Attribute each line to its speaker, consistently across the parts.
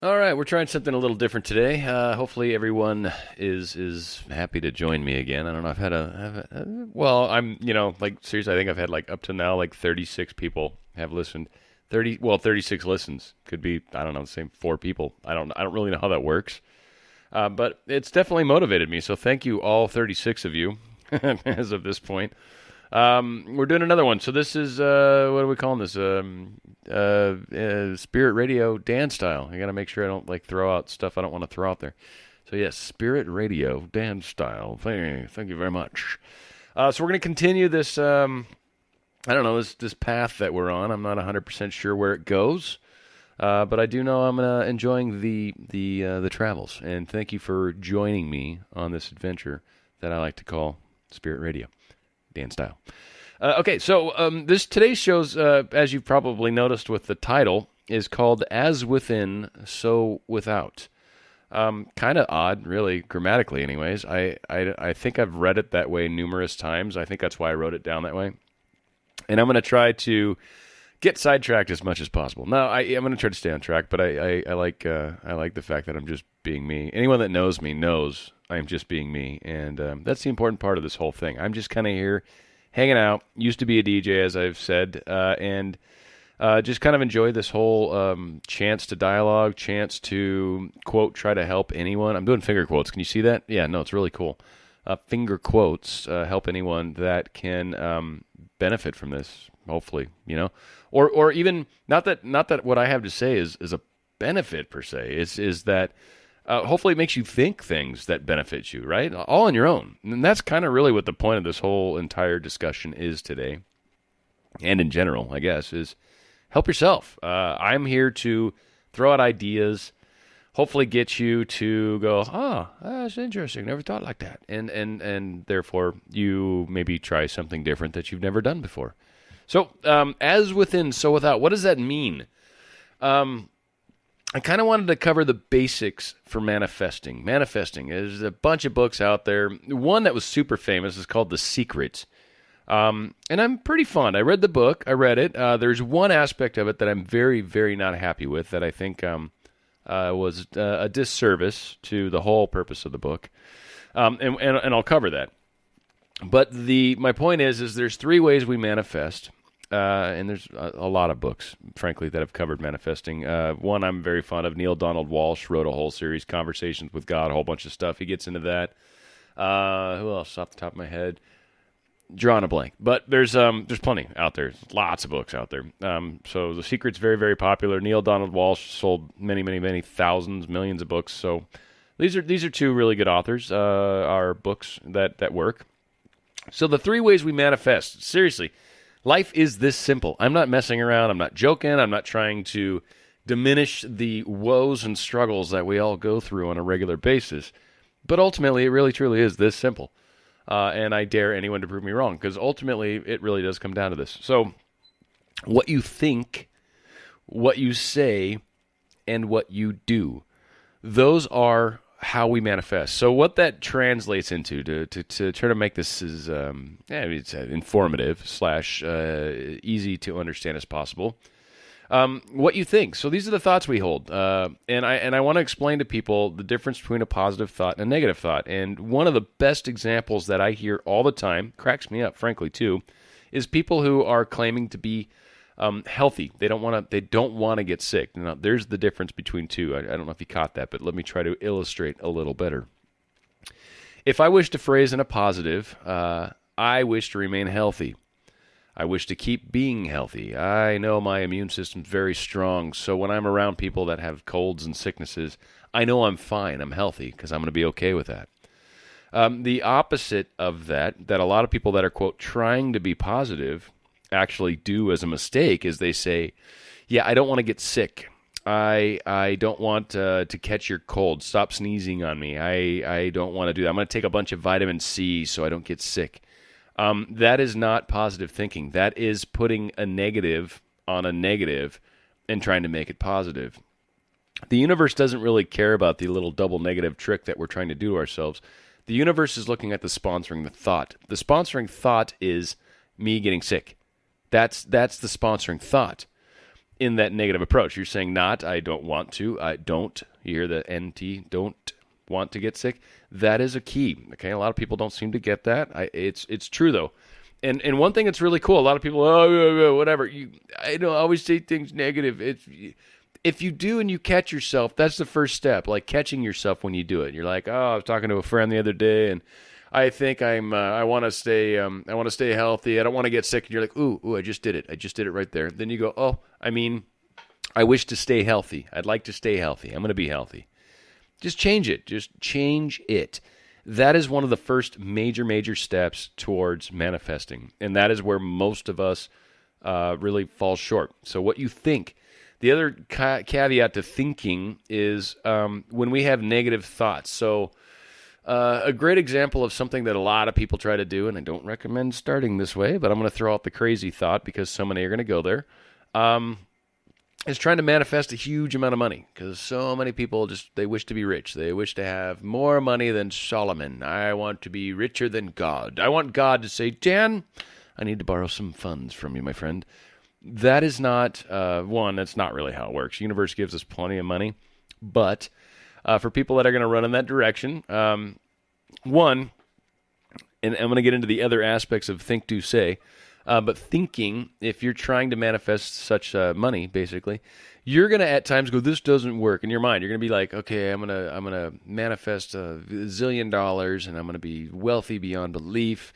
Speaker 1: All right, we're trying something a little different today. Hopefully, everyone is happy to join me again. I don't know. Well, like seriously, I think I've had like up to now like 36 people have listened. 36 listens could be, I don't know, the same four people. I don't really know how that works, but it's definitely motivated me. So thank you, all 36 of you, as of this point. We're doing another one. So this is, what are we calling this? Spirit Radio Dan style. I got to make sure I don't like throw out stuff I don't want to throw out there. So yes, Spirit Radio Dan style. Thank you very much. So we're going to continue this, I don't know, this path that we're on. I'm not 100% sure where it goes. But I do know I'm enjoying the travels. And thank you for joining me on this adventure that I like to call Spirit Radio. Dan style. Okay, so today's show's, as you've probably noticed with the title, is called As Within, So Without. Kind of odd, really, grammatically anyways. I think I've read it that way numerous times. I think that's why I wrote it down that way. And I'm going to try to get sidetracked as much as possible. No, I'm going to try to stay on track, but I like the fact that I'm just being me. Anyone that knows me knows I'm just being me, and that's the important part of this whole thing. I'm just kind of here hanging out. Used to be a DJ, as I've said, and just kind of enjoy this whole chance to dialogue, chance to, quote, try to help anyone. I'm doing finger quotes. Can you see that? Yeah, no, it's really cool. Finger quotes, help anyone that can benefit from this, hopefully, or even not that what I have to say is a benefit per se. Is that hopefully it makes you think things that benefit you, right? All on your own. And that's kind of really what the point of this whole entire discussion is today, and in general, I guess, is help yourself. I'm here to throw out ideas, hopefully get you to go, that's interesting, never thought like that. And therefore, you maybe try something different that you've never done before. So, as within, so without, what does that mean? I kind of wanted to cover the basics for manifesting. Manifesting, there's a bunch of books out there. One that was super famous is called The Secret. And I'm pretty fond. I read the book. I read it. There's one aspect of it that I'm very, very not happy with that I think was a disservice to the whole purpose of the book. And I'll cover that. But my point is there's three ways we manifest. And there's a lot of books, frankly, that have covered manifesting. One I'm very fond of, Neale Walsch, wrote a whole series, Conversations with God, a whole bunch of stuff. He gets into that. Who else off the top of my head? Drawing a blank. But there's plenty out there. Lots of books out there. So The Secret's very, very popular. Neale Walsch sold many, many, many thousands, millions of books. So these are two really good authors, are books that work. So the three ways we manifest, seriously, life is this simple. I'm not messing around. I'm not joking. I'm not trying to diminish the woes and struggles that we all go through on a regular basis. But ultimately, it really, truly is this simple. And I dare anyone to prove me wrong, because ultimately, it really does come down to this. So, what you think, what you say, and what you do, those are how we manifest. So what that translates into, to try to make this as it's informative / easy to understand as possible, what you think. So these are the thoughts we hold, and I want to explain to people the difference between a positive thought and a negative thought. And one of the best examples that I hear all the time, cracks me up, frankly, too, is people who are claiming to be healthy. They don't want to get sick. Now, there's the difference between two. I don't know if you caught that, but let me try to illustrate a little better. If I wish to phrase in a positive, I wish to remain healthy. I wish to keep being healthy. I know my immune system's very strong, so when I'm around people that have colds and sicknesses, I know I'm fine, I'm healthy, because I'm going to be okay with that. The opposite of that a lot of people that are, quote, trying to be positive actually do as a mistake is they say, yeah, I don't want to get sick. I don't want to catch your cold. Stop sneezing on me. I don't want to do that. I'm going to take a bunch of vitamin C so I don't get sick. That is not positive thinking. That is putting a negative on a negative and trying to make it positive. The universe doesn't really care about the little double negative trick that we're trying to do to ourselves. The universe is looking at the sponsoring thought. The sponsoring thought is me getting sick. That's the sponsoring thought. in that negative approach. You're saying not, I don't want to, I don't, you hear the NT, don't want to get sick. That is a key. Okay, a lot of people don't seem to get that. It's true though. And one thing that's really cool, a lot of people, whatever. I don't always say things negative. If you do and you catch yourself, that's the first step. Like catching yourself when you do it. You're like, oh, I was talking to a friend the other day, and I think I want to stay healthy. I don't want to get sick. And you're like, ooh, I just did it. I just did it right there. Then you go, oh, I wish to stay healthy. I'd like to stay healthy. I'm going to be healthy. Just change it. Just change it. That is one of the first major steps towards manifesting. And that is where most of us really fall short. So what you think. The other caveat to thinking is when we have negative thoughts. So a great example of something that a lot of people try to do, and I don't recommend starting this way, but I'm going to throw out the crazy thought because so many are going to go there, is trying to manifest a huge amount of money, because so many people they wish to be rich. They wish to have more money than Solomon. I want to be richer than God. I want God to say, Dan, I need to borrow some funds from you, my friend. That is not, that's not really how it works. The universe gives us plenty of money, but for people that are going to run in that direction, and I'm going to get into the other aspects of think, do, say, but thinking, if you're trying to manifest such money, basically, you're going to at times go, this doesn't work in your mind. You're going to be like, okay, I'm going to manifest $1 zillion, and I'm going to be wealthy beyond belief.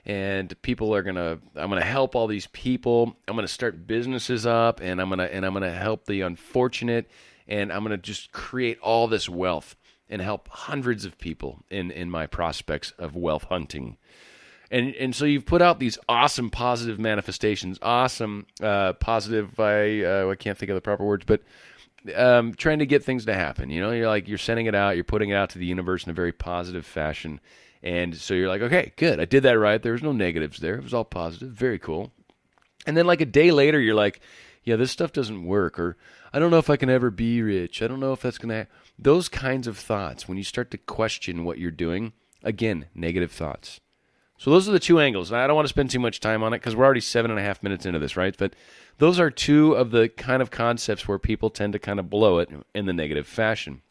Speaker 1: And I'm going to help all these people. I'm going to start businesses up, and I'm going to help the unfortunate, and I'm going to just create all this wealth and help hundreds of people in my prospects of wealth hunting. And so you've put out these awesome positive manifestations, awesome positive, I can't think of the proper words, but trying to get things to happen. You know, you're sending it out, you're putting it out to the universe in a very positive fashion. And so you're like, okay, good. I did that right. There was no negatives there. It was all positive. Very cool. And then like a day later, you're like, yeah, this stuff doesn't work. Or I don't know if I can ever be rich. I don't know if that's going to happen. Those kinds of thoughts, when you start to question what you're doing, again, negative thoughts. So those are the two angles. And I don't want to spend too much time on it because we're already 7.5 minutes into this, right? But those are two of the kind of concepts where people tend to kind of blow it in the negative fashion.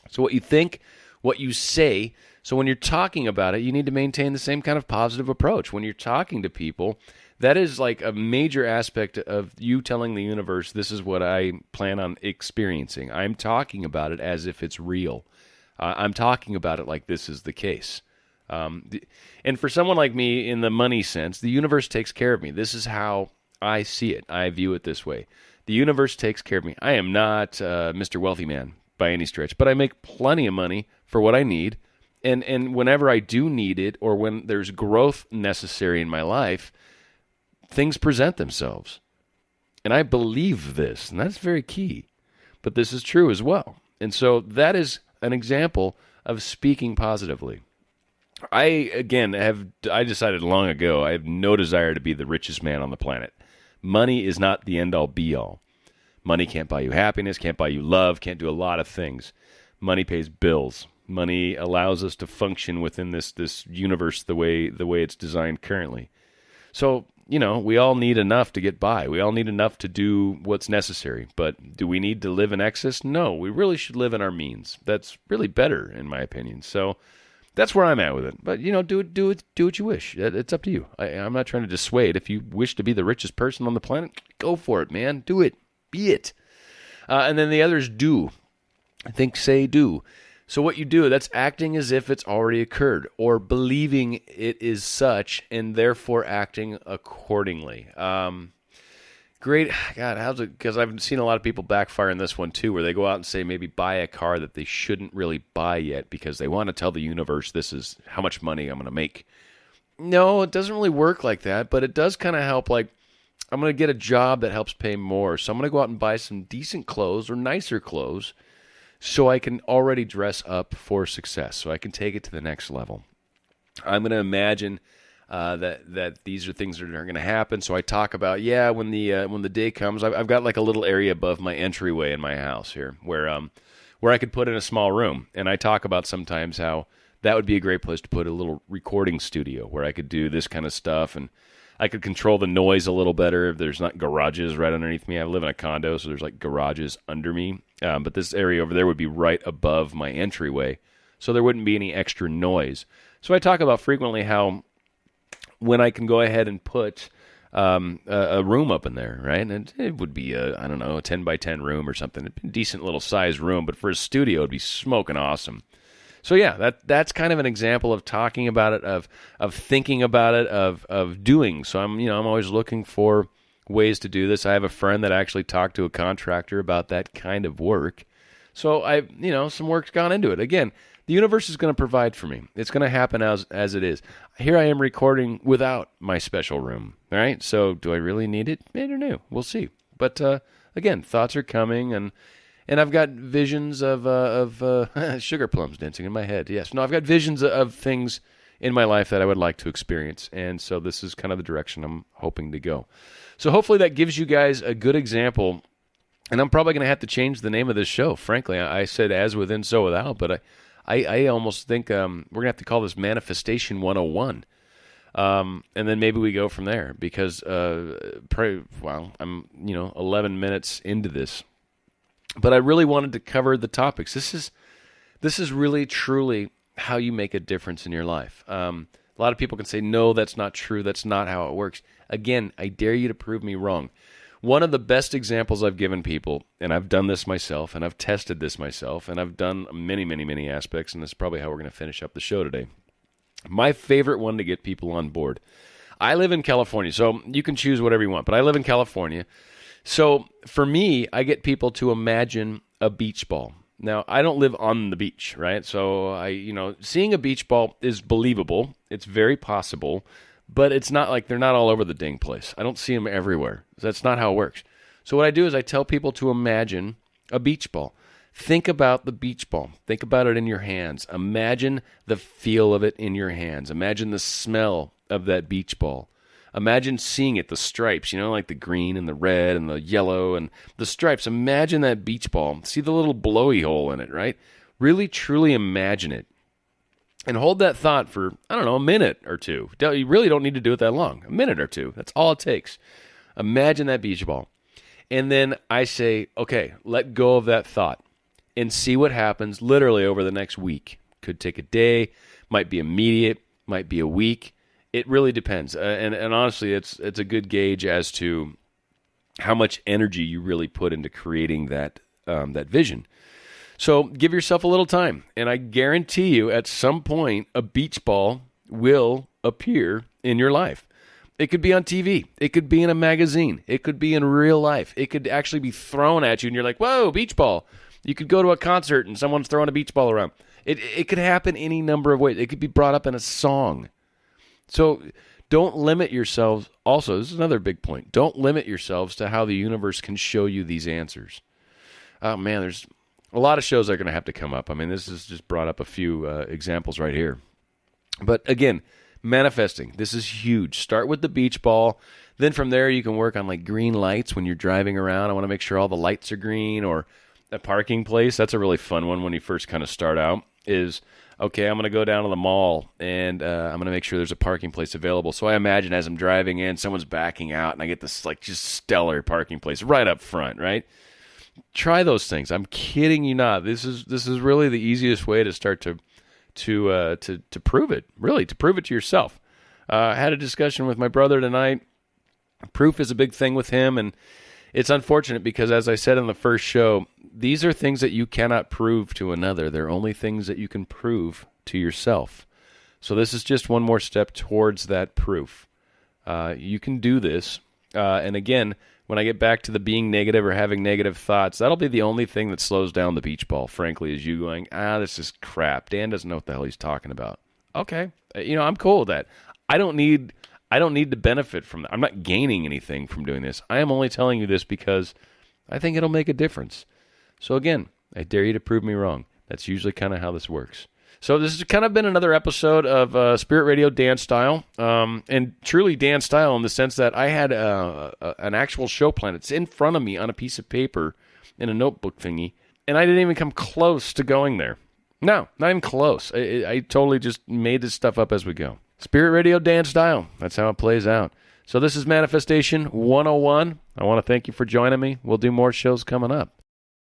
Speaker 1: So what you think, what you say. So when you're talking about it, you need to maintain the same kind of positive approach. When you're talking to people, that is like a major aspect of you telling the universe, this is what I plan on experiencing. I'm talking about it as if it's real. I'm talking about it like this is the case. And for someone like me, in the money sense, the universe takes care of me. This is how I see it. I view it this way. The universe takes care of me. I am not Mr. Wealthy Man by any stretch, but I make plenty of money for what I need. And whenever I do need it, or when there's growth necessary in my life, things present themselves. And I believe this, and that's very key. But this is true as well. And so that is an example of speaking positively. I decided long ago, I have no desire to be the richest man on the planet. Money is not the end-all, be-all. Money can't buy you happiness, can't buy you love, can't do a lot of things. Money pays bills. Money allows us to function within this universe the way it's designed currently. So, we all need enough to get by. We all need enough to do what's necessary. But do we need to live in excess? No, we really should live in our means. That's really better, in my opinion. So that's where I'm at with it. But, do what you wish. It's up to you. I'm not trying to dissuade. If you wish to be the richest person on the planet, go for it, man. Do it. Be it. And then the other is do. Think, say, do. So what you do, that's acting as if it's already occurred, or believing it is such, and therefore acting accordingly. Great. God, how's it? Because I've seen a lot of people backfire in this one too, where they go out and say maybe buy a car that they shouldn't really buy yet because they want to tell the universe this is how much money I'm going to make. No, it doesn't really work like that, but it does kind of help. Like, I'm going to get a job that helps pay more, so I'm going to go out and buy some decent clothes or nicer clothes, so I can already dress up for success, so I can take it to the next level. I'm going to imagine that these are things that are going to happen. So I talk about, when the day comes, I've got like a little area above my entryway in my house here where I could put in a small room. And I talk about sometimes how that would be a great place to put a little recording studio where I could do this kind of stuff. And I could control the noise a little better if there's not garages right underneath me. I live in a condo, so there's like garages under me. But this area over there would be right above my entryway, so there wouldn't be any extra noise. So I talk about frequently how when I can go ahead and put a room up in there, right? And it would be a 10 by 10 room or something. It'd be a decent little size room, but for a studio, it'd be smoking awesome. So yeah, that's kind of an example of talking about it, of thinking about it, of doing. So I'm always looking for ways to do this. I have a friend that actually talked to a contractor about that kind of work. So some work's gone into it. Again, the universe is going to provide for me. It's going to happen as it is. Here I am recording without my special room, right? So do I really need it? I don't know. We'll see. But again, thoughts are coming, and I've got visions of sugar plums dancing in my head. Yes. No, I've got visions of things in my life that I would like to experience. And so this is kind of the direction I'm hoping to go. So hopefully that gives you guys a good example. And I'm probably going to have to change the name of this show. Frankly, I said as within, so without, but I almost think we're going to have to call this Manifestation 101. And then maybe we go from there because, I'm 11 minutes into this. But I really wanted to cover the topics. This is really, truly how you make a difference in your life. A lot of people can say, no, that's not true. That's not how it works. Again, I dare you to prove me wrong. One of the best examples I've given people, and I've done this myself, and I've tested this myself, and I've done many, many, many aspects, and this is probably how we're going to finish up the show today. My favorite one to get people on board. I live in California, so you can choose whatever you want, but I live in California. So for me, I get people to imagine a beach ball. Now, I don't live on the beach, right? So seeing a beach ball is believable. It's very possible. But it's not like they're not all over the dang place. I don't see them everywhere. That's not how it works. So what I do is I tell people to imagine a beach ball. Think about the beach ball. Think about it in your hands. Imagine the feel of it in your hands. Imagine the smell of that beach ball. Imagine seeing it, the stripes, like the green and the red and the yellow and the stripes. Imagine that beach ball. See the little blowy hole in it, right? Really, truly imagine it. And hold that thought for, a minute or two. You really don't need to do it that long. A minute or two. That's all it takes. Imagine that beach ball. And then I say, okay, let go of that thought and see what happens literally over the next week. Could take a day, might be immediate, might be a week. It really depends. And honestly, it's a good gauge as to how much energy you really put into creating that vision. So give yourself a little time, and I guarantee you at some point a beach ball will appear in your life. It could be on TV. It could be in a magazine. It could be in real life. It could actually be thrown at you, and you're like, whoa, beach ball. You could go to a concert, and someone's throwing a beach ball around. It could happen any number of ways. It could be brought up in a song. So don't limit yourselves. Also, this is another big point. Don't limit yourselves to how the universe can show you these answers. Oh, man, there's a lot of shows are going to have to come up. I mean, this has just brought up a few examples right here. But again, manifesting. This is huge. Start with the beach ball. Then from there, you can work on like green lights when you're driving around. I want to make sure all the lights are green, or a parking place. That's a really fun one when you first kind of start out is, okay, I'm going to go down to the mall and I'm going to make sure there's a parking place available. So I imagine as I'm driving in, someone's backing out and I get this like just stellar parking place right up front, right? Try those things. I'm kidding you not. This is really the easiest way to start to prove it. Really, to prove it to yourself. I had a discussion with my brother tonight. Proof is a big thing with him, and it's unfortunate because, as I said in the first show, these are things that you cannot prove to another. They're only things that you can prove to yourself. So this is just one more step towards that proof. You can do this, and again, when I get back to the being negative or having negative thoughts, that'll be the only thing that slows down the beach ball, frankly, is you going, this is crap. Dan doesn't know what the hell he's talking about. Okay. I'm cool with that. I don't need to benefit from that. I'm not gaining anything from doing this. I am only telling you this because I think it'll make a difference. So again, I dare you to prove me wrong. That's usually kind of how this works. So this has kind of been another episode of Spirit Radio Dan Style, and truly Dan Style in the sense that I had an actual show plan. It's in front of me on a piece of paper in a notebook thingy, and I didn't even come close to going there. No, not even close. I totally just made this stuff up as we go. Spirit Radio Dan Style. That's how it plays out. So this is Manifestation 101. I want to thank you for joining me. We'll do more shows coming up.